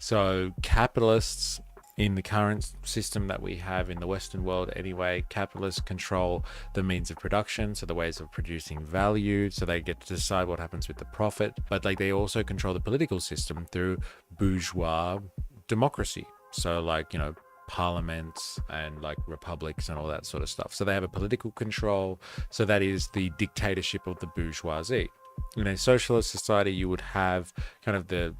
So capitalists, in the current system that we have in the Western world anyway, capitalists control the means of production, so the ways of producing value, so they get to decide what happens with the profit. But like they also control the political system through bourgeois democracy. So like, parliaments and like republics and all that sort of stuff. So they have a political control. So that is the dictatorship of the bourgeoisie. In a socialist society, you would have kind of the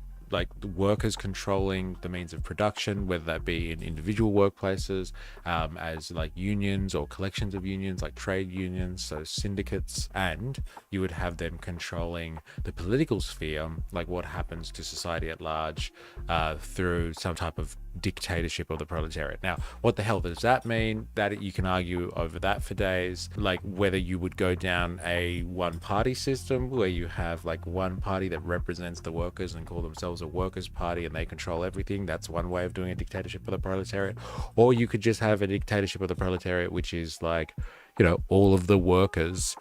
workers controlling the means of production, whether that be in individual workplaces, as like unions or collections of unions, like trade unions, so syndicates, and you would have them controlling the political sphere, like what happens to society at large, through some type of dictatorship of the proletariat. Now, what the hell does that mean? That you can argue over that for days, like whether you would go down a one-party system where you have like one party that represents the workers and call themselves a workers' party and they control everything. That's one way of doing a dictatorship of the proletariat. Or you could just have a dictatorship of the proletariat, which is like, all of the workers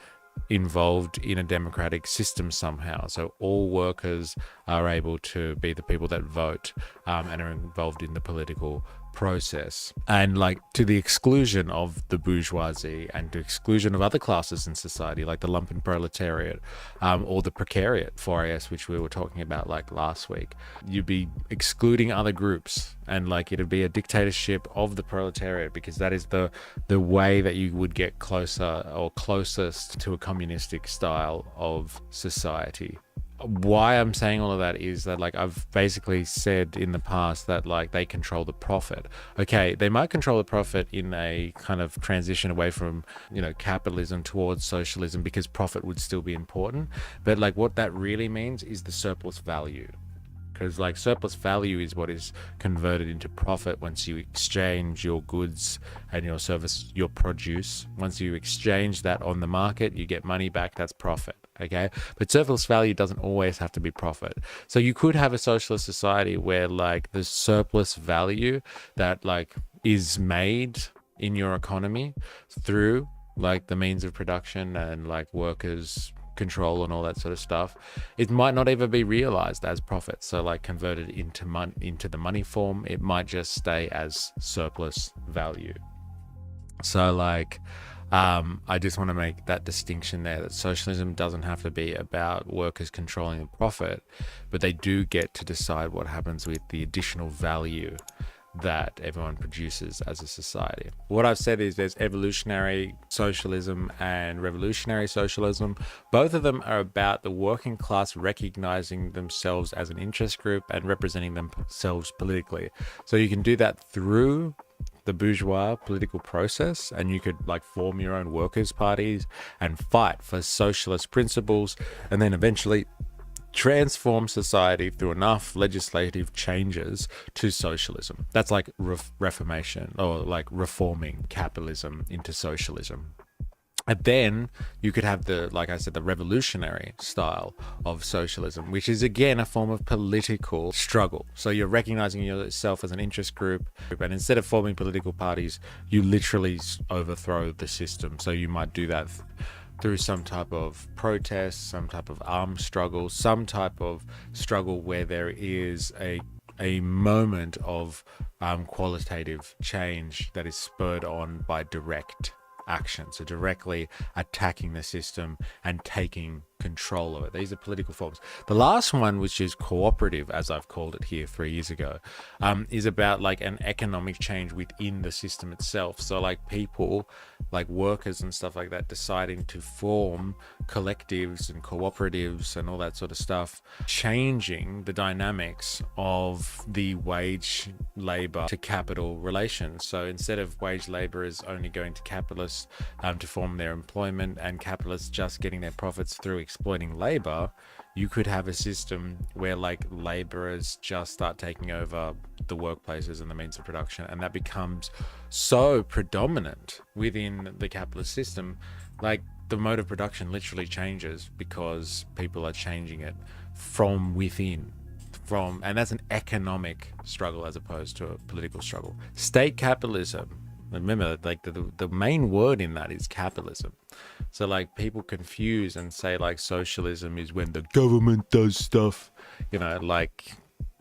involved in a democratic system somehow. So all workers are able to be the people that vote, and are involved in the political process, and like to the exclusion of the bourgeoisie and to exclusion of other classes in society, like the lumpen proletariat, or the precariat 4AS, which we were talking about like last week. You'd be excluding other groups, and like it'd be a dictatorship of the proletariat, because that is the way that you would get closer or closest to a communistic style of society. Why I'm saying all of that is that like I've basically said in the past that like they control the profit. Okay, they might control the profit in a kind of transition away from capitalism towards socialism, because profit would still be important, but like what that really means is the surplus value. Because like surplus value is what is converted into profit once you exchange your goods and your service, your produce. Once you exchange that on the market, you get money back. That's profit. Okay, but surplus value doesn't always have to be profit. So you could have a socialist society where like the surplus value that like is made in your economy through like the means of production and like workers control and all that sort of stuff, it might not ever be realized as profit. So like converted into the money form, it might just stay as surplus value. So like I just want to make that distinction there, that socialism doesn't have to be about workers controlling the profit, but they do get to decide what happens with the additional value that everyone produces as a society. What I've said is there's evolutionary socialism and revolutionary socialism. Both of them are about the working class recognizing themselves as an interest group and representing themselves politically. So you can do that through the bourgeois political process, and you could like form your own workers' parties and fight for socialist principles, and then eventually transform society through enough legislative changes to socialism. That's like reformation, or like reforming capitalism into socialism. And then you could have the, like I said, the revolutionary style of socialism, which is again a form of political struggle. So you're recognizing yourself as an interest group, and instead of forming political parties, you literally overthrow the system. So you might do that through some type of protest, some type of armed struggle, some type of struggle where there is a moment of qualitative change that is spurred on by direct action, so directly attacking the system and taking control of it. These are political forms. The last one, which is cooperative, as I've called it here 3 years ago, is about like an economic change within the system itself. So like people, like workers and stuff like that, deciding to form collectives and cooperatives and all that sort of stuff, changing the dynamics of the wage labor to capital relations. So instead of wage laborers only going to capitalists to form their employment, and capitalists just getting their profits through exploiting labor, you could have a system where like laborers just start taking over the workplaces and the means of production, and that becomes so predominant within the capitalist system, like the mode of production literally changes because people are changing it from within. And that's an economic struggle as opposed to a political struggle. State capitalism, remember, like the main word in that is capitalism. So like people confuse and say like socialism is when the government does stuff, like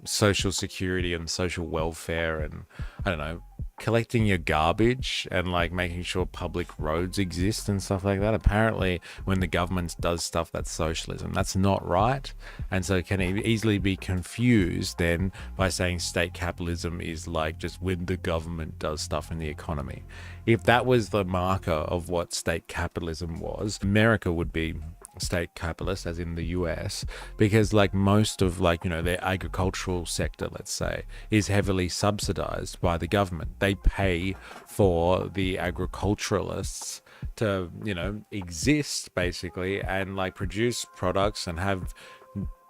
social security and social welfare, and I don't know, collecting your garbage and like making sure public roads exist and stuff like that. Apparently when the government does stuff, that's socialism. That's not right, and so it can easily be confused then by saying state capitalism is like just when the government does stuff in the economy. If that was the marker of what state capitalism was, America would be state capitalist, as in the US, because like most of like, you know, their agricultural sector, let's say, is heavily subsidized by the government. They pay for the agriculturalists to, you know, exist basically and like produce products and have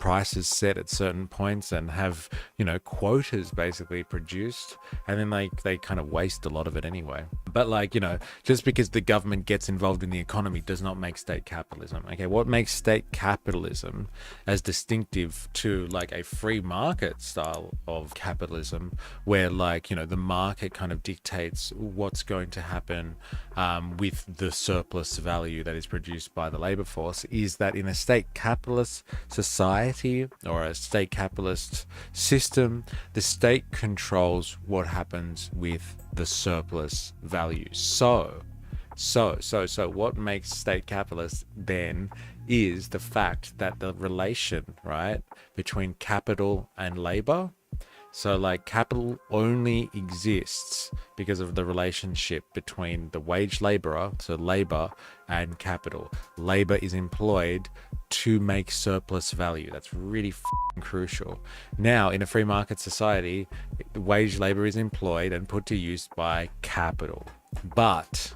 prices set at certain points and have, you know, quotas basically produced, and then like they kind of waste a lot of it anyway. But like, you know, just because the government gets involved in the economy does not make state capitalism. Okay, what makes state capitalism as distinctive to like a free market style of capitalism, where like, you know, the market kind of dictates what's going to happen with the surplus value that is produced by the labor force, is that in a state capitalist society or a state capitalist system, the state controls what happens with the surplus value. So what makes state capitalist then is the fact that the relation, right, between capital and labor. So like capital only exists because of the relationship between the wage laborer, so labor, and capital. Labor is employed to make surplus value. That's really crucial. Now, in a free market society, wage labor is employed and put to use by capital. But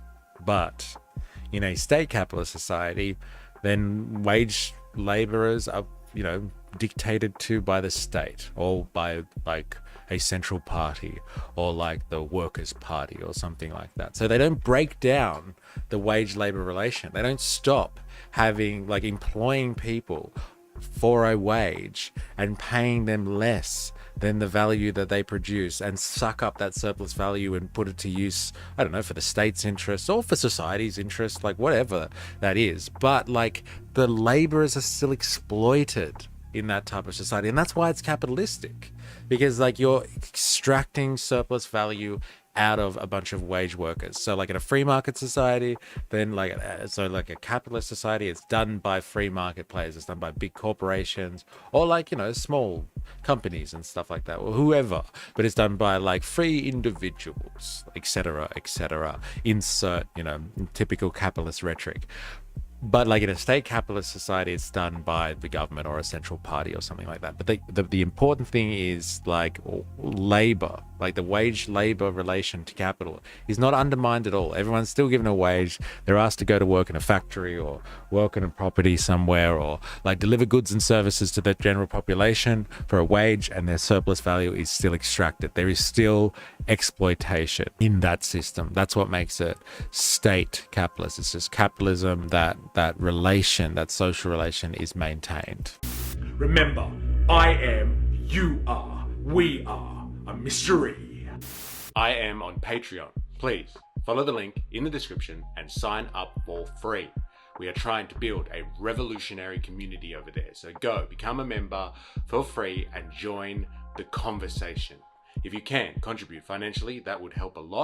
in a state capitalist society, then wage laborers are, you know, dictated to by the state or by like a central party or like the Workers' Party or something like that. So they don't break down the wage labor relation. They don't stop having like employing people for a wage and paying them less than the value that they produce and suck up that surplus value and put it to use, I don't know, for the state's interest or for society's interest, like whatever that is. But like the laborers are still exploited in that type of society, and that's why it's capitalistic, because like you're extracting surplus value out of a bunch of wage workers. So like in a free market society, then like like a capitalist society, it's done by free market players, it's done by big corporations or like, you know, small companies and stuff like that, or whoever, but it's done by like free individuals, etc., insert, you know, typical capitalist rhetoric. But like in a state capitalist society, it's done by the government or a central party or something like that. But the important thing is like labor, like the wage labor relation to capital is not undermined at all. Everyone's still given a wage. They're asked to go to work in a factory or work in a property somewhere or like deliver goods and services to the general population for a wage, and their surplus value is still extracted. There is still exploitation in that system. That's what makes it state capitalist. It's just capitalism that relation, that social relation is maintained. Remember, I am, you are, we are a mystery. I am on Patreon. Please follow the link in the description and sign up for free. We are trying to build a revolutionary community over there. So go become a member for free and join the conversation. If you can contribute financially, that would help a lot.